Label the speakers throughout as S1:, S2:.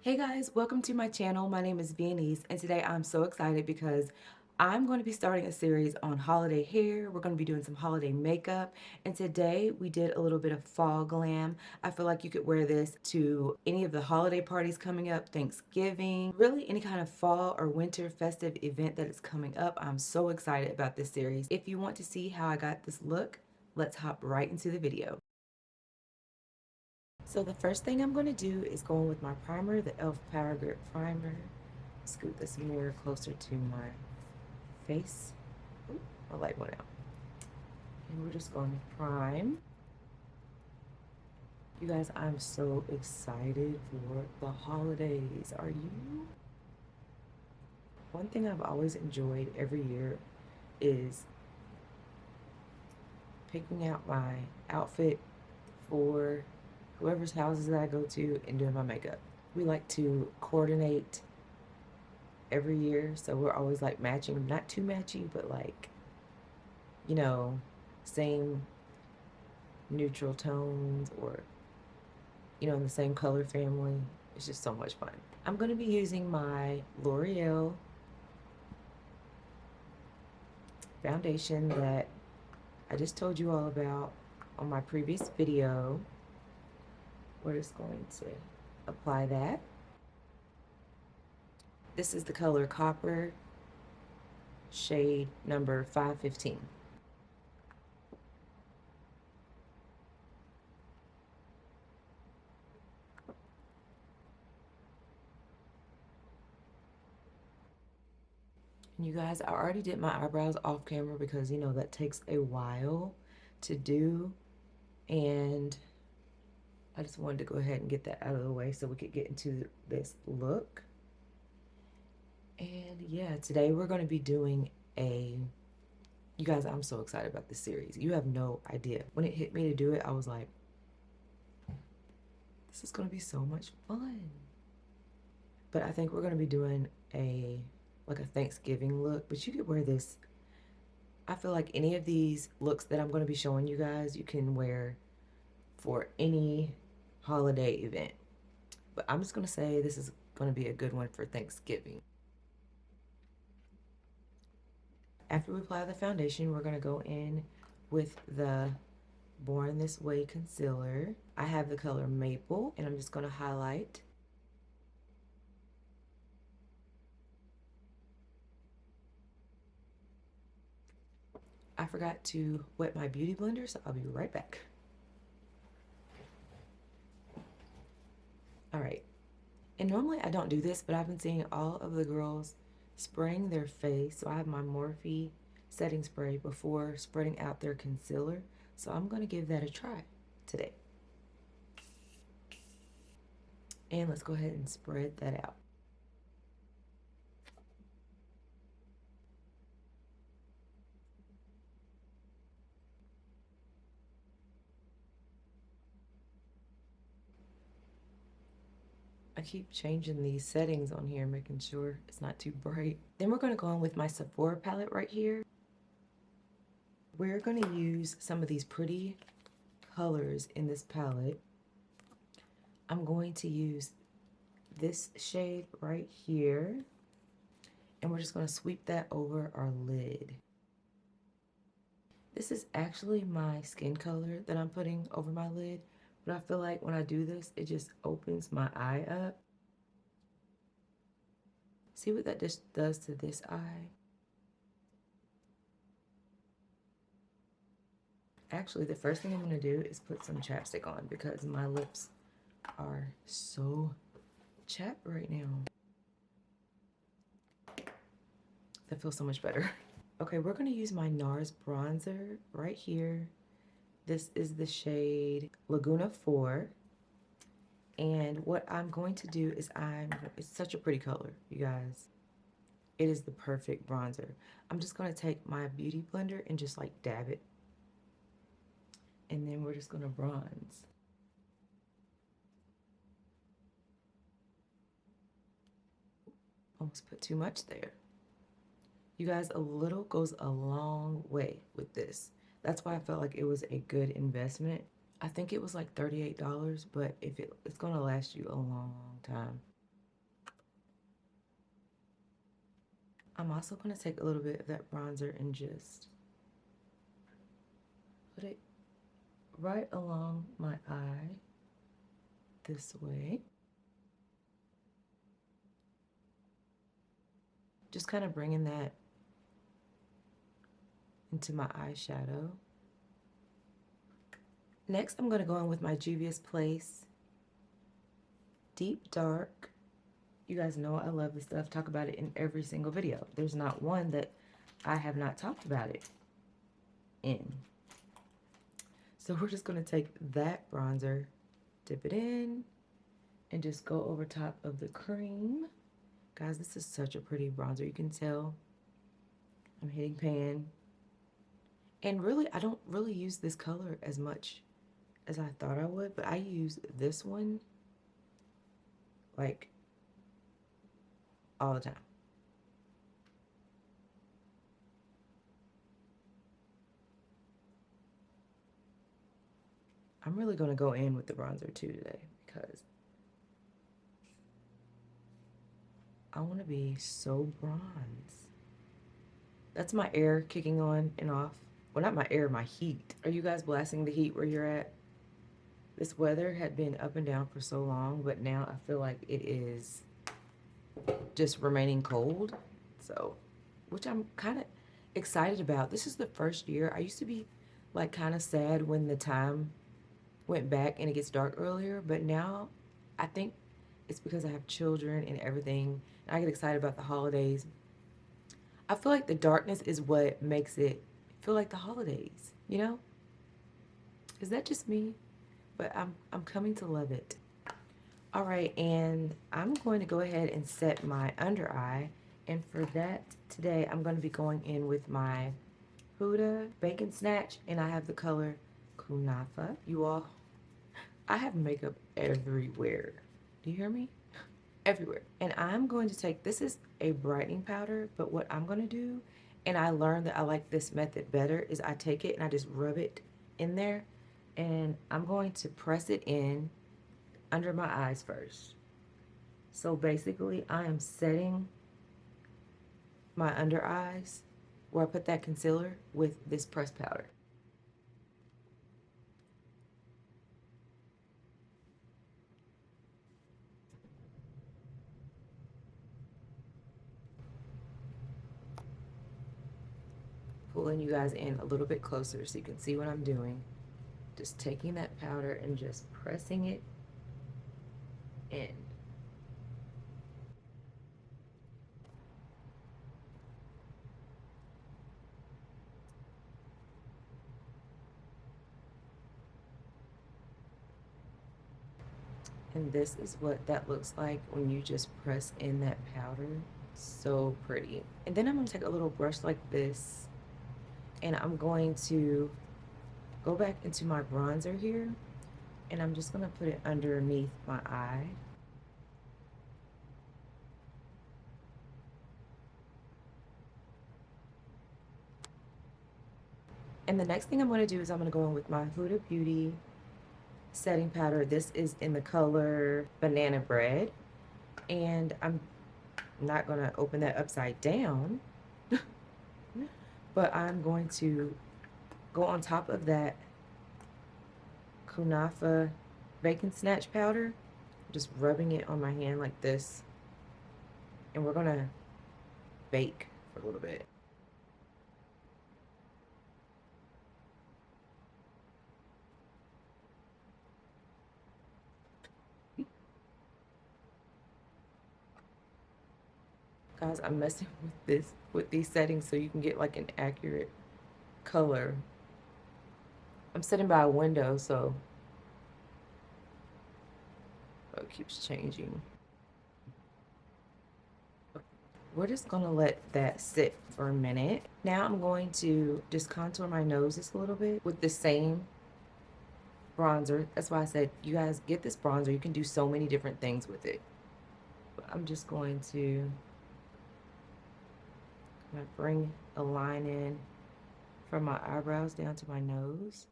S1: Hey guys, welcome to my channel. My name is Beauties, and today I'm so excited because I'm going to be starting a series on holiday hair. We're going to be doing some holiday makeup, and today we did a little bit of fall glam. I feel like you could wear this to any of the holiday parties coming up, Thanksgiving, really any kind of fall or winter festive event that is coming up. I'm so excited about this series. If you want to see how I got this look, let's hop right into the video. So the first thing I'm going to do is go in with my primer, the e.l.f. Power Grip Primer. Scoot this mirror closer to my face. Ooh, my light went out. And we're just going to prime. You guys, I'm so excited for the holidays. Are you? One thing I've always enjoyed every year is picking out my outfit for whoever's houses that I go to and doing my makeup. We like to coordinate every year, so we're always like matching, not too matchy, but like, you know, same neutral tones, or in the same color family. It's just so much fun. I'm going to be using my L'Oreal foundation that I just told you all about on my previous video. We're just going to apply that. This is the color Copper, shade number 515. And you guys, I already did my eyebrows off camera because, that takes a while to do. And I just wanted to go ahead and get that out of the way so we could get into this look. And yeah, today we're going to be doing you guys, I'm so excited about this series. You have no idea. When it hit me to do it, I was like, this is going to be so much fun. But I think we're going to be doing like a Thanksgiving look, but you could wear this. I feel like any of these looks that I'm going to be showing you guys, you can wear for any holiday event. But I'm just going to say this is going to be a good one for Thanksgiving. After we apply the foundation, we're going to go in with the Born This Way concealer. I have the color Maple, and I'm just going to highlight. I forgot to wet my beauty blender, so I'll be right back. All right. And normally I don't do this, but I've been seeing all of the girls spraying their face. So I have my Morphe setting spray before spreading out their concealer. So I'm going to give that a try today. And let's go ahead and spread that out. I keep changing these settings on here, making sure it's not too bright. Then we're going to go in with my Sephora palette right here. We're going to use some of these pretty colors in this palette. I'm going to use this shade right here, and we're just going to sweep that over our lid. This is actually my skin color that I'm putting over my lid, but I feel like when I do this, it just opens my eye up. See what that just does to this eye? Actually, the first thing I'm going to do is put some chapstick on because my lips are so chapped right now. That feels so much better. Okay, we're going to use my NARS bronzer right here. This is the shade Laguna 4. And what I'm going to do is it's such a pretty color, you guys. It is the perfect bronzer. I'm just going to take my beauty blender and just like dab it. And then we're just going to bronze. Almost put too much there. You guys, a little goes a long way with this. That's why I felt like it was a good investment. I think it was like $38, but it's going to last you a long time. I'm also going to take a little bit of that bronzer and just put it right along my eye this way. Just kind of bringing that into my eyeshadow. Next, I'm going to go in with my Juvia's Place Deep Dark. You guys know I love this stuff. Talk about it in every single video. There's not one that I have not talked about it in. So we're just going to take that bronzer, dip it in, and just go over top of the cream. Guys, this is such a pretty bronzer. You can tell I'm hitting pan. And really, I don't really use this color as much as I thought I would, but I use this one like all the time. I'm really going to go in with the bronzer too today because I want to be so bronze. That's my air kicking on and off. Well, not my air, my heat. Are you guys blasting the heat where you're at? This weather had been up and down for so long, but now I feel like it is just remaining cold. So, which I'm kind of excited about. This is the first year. I used to be like kind of sad when the time went back and it gets dark earlier, but now I think it's because I have children and everything. And I get excited about the holidays. I feel like the darkness is what makes it feel like the holidays, you know? Is that just me? But I'm coming to love it. All right, and I'm going to go ahead and set my under eye. And for that, today I'm going to be going in with my HUDA Bacon Snatch, and I have the color Kunafa. You all, I have makeup everywhere. Do you hear me? Everywhere. And I'm going to take, this is a brightening powder, but what I'm going to do, and I learned that I like this method better, is I take it and I just rub it in there, and I'm going to press it in under my eyes first. So basically, I am setting my under eyes where I put that concealer with this pressed powder. Pulling you guys in a little bit closer so you can see what I'm doing. Just taking that powder and just pressing it in. And this is what that looks like when you just press in that powder. So pretty. And then I'm going to take a little brush like this, and I'm going to go back into my bronzer here, and I'm just going to put it underneath my eye. And the next thing I'm going to do is I'm going to go in with my Huda Beauty setting powder. This is in the color Banana Bread. And I'm not going to open that upside down, but I'm going to go on top of that Kunafa Bacon Snatch powder, just rubbing it on my hand like this. And we're going to bake for a little bit. Guys, I'm messing with these settings so you can get like an accurate color. I'm sitting by a window, so it keeps changing. We're just gonna let that sit for a minute. Now I'm going to just contour my nose just a little bit with the same bronzer. That's why I said, you guys get this bronzer. You can do so many different things with it. But I'm just going to bring a line in from my eyebrows down to my nose.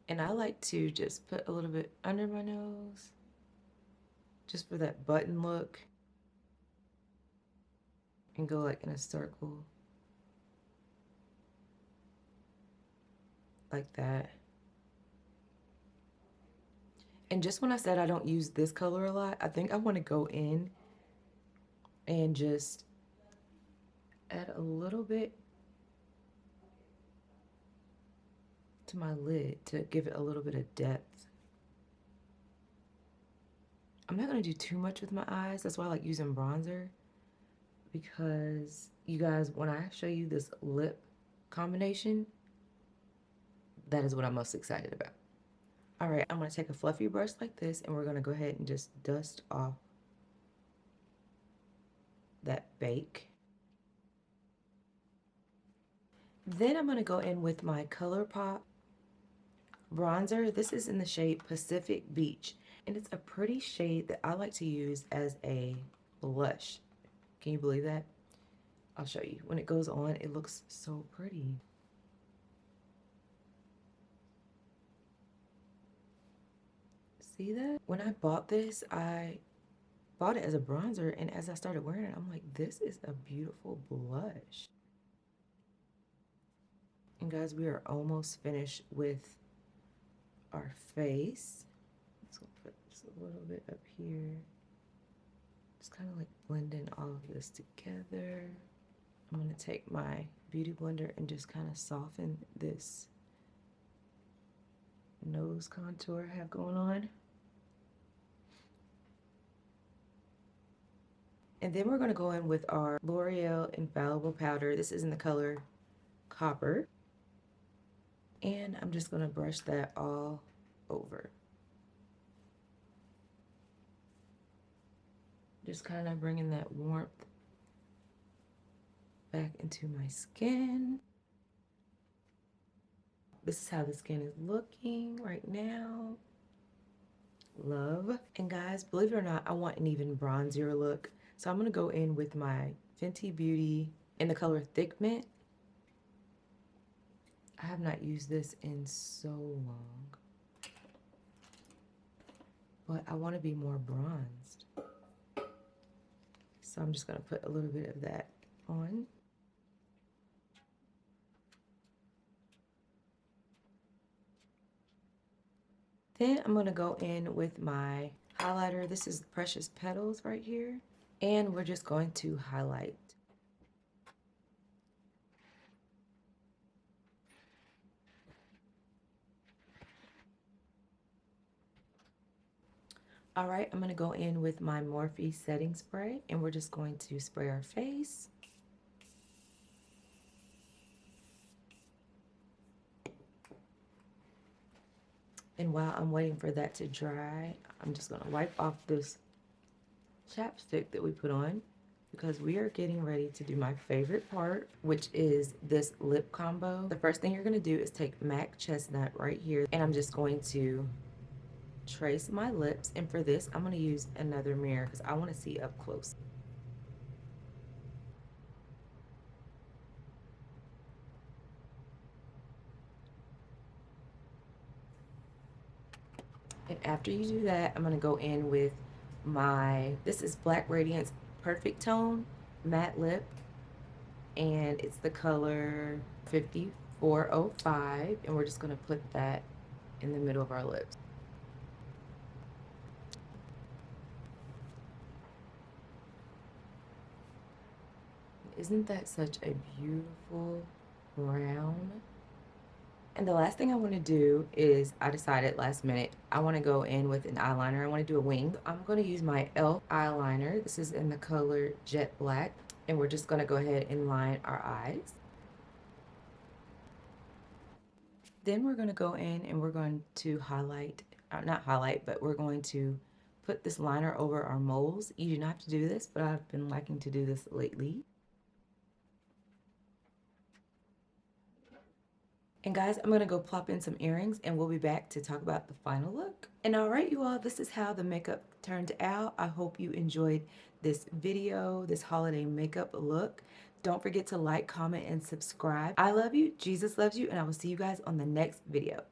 S1: And I like to just put a little bit under my nose just for that button look, and go like in a circle like that. And just when I said I don't use this color a lot, I think I want to go in and just add a little bit to my lid to give it a little bit of depth. I'm not going to do too much with my eyes. That's why I like using bronzer, because you guys, when I show you this lip combination, that is what I'm most excited about. All right, I'm going to take a fluffy brush like this, and we're going to go ahead and just dust off that bake. Then I'm going to go in with my ColourPop bronzer. This is in the shade Pacific Beach, and it's a pretty shade that I like to use as a blush. Can you believe that? I'll show you. When it goes on, it looks so pretty. See that? When I bought this, I bought it as a bronzer, and as I started wearing it, I'm like, this is a beautiful blush. And guys, we are almost finished with our face. Let's put just a little bit up here. Just kind of like blending all of this together. I'm going to take my beauty blender and just kind of soften this nose contour I have going on. And then we're going to go in with our L'Oreal Infallible powder. This is in the color Copper. And I'm just going to brush that all over. Just kind of bringing that warmth back into my skin. This is how the skin is looking right now. Love. And guys, believe it or not, I want an even bronzier look. So I'm going to go in with my Fenty Beauty in the color Thick Mint. I have not used this in so long, but I want to be more bronzed. So I'm just going to put a little bit of that on. Then I'm going to go in with my highlighter. This is Precious Petals right here. And we're just going to highlight. All right, I'm going to go in with my Morphe setting spray, and we're just going to spray our face. And while I'm waiting for that to dry, I'm just going to wipe off this chapstick that we put on, because we are getting ready to do my favorite part, which is this lip combo. The first thing you're going to do is take MAC Chestnut right here, and I'm just going to trace my lips. And for this, I'm going to use another mirror because I want to see up close. And after you do that, I'm going to go in with this is Black Radiance Perfect Tone Matte Lip, and it's the color 5405, and we're just going to put that in the middle of our lips. Isn't that such a beautiful brown? And the last thing I want to do is, I decided last minute, I want to go in with an eyeliner. I want to do a wing. I'm going to use my e.l.f. eyeliner. This is in the color Jet Black. And we're just going to go ahead and line our eyes. Then we're going to go in and we're going to highlight, not highlight, but we're going to put this liner over our moles. You do not have to do this, but I've been liking to do this lately. And guys, I'm going to go plop in some earrings, and we'll be back to talk about the final look. And all right, you all, this is how the makeup turned out. I hope you enjoyed this video, this holiday makeup look. Don't forget to like, comment, and subscribe. I love you, Jesus loves you, and I will see you guys on the next video.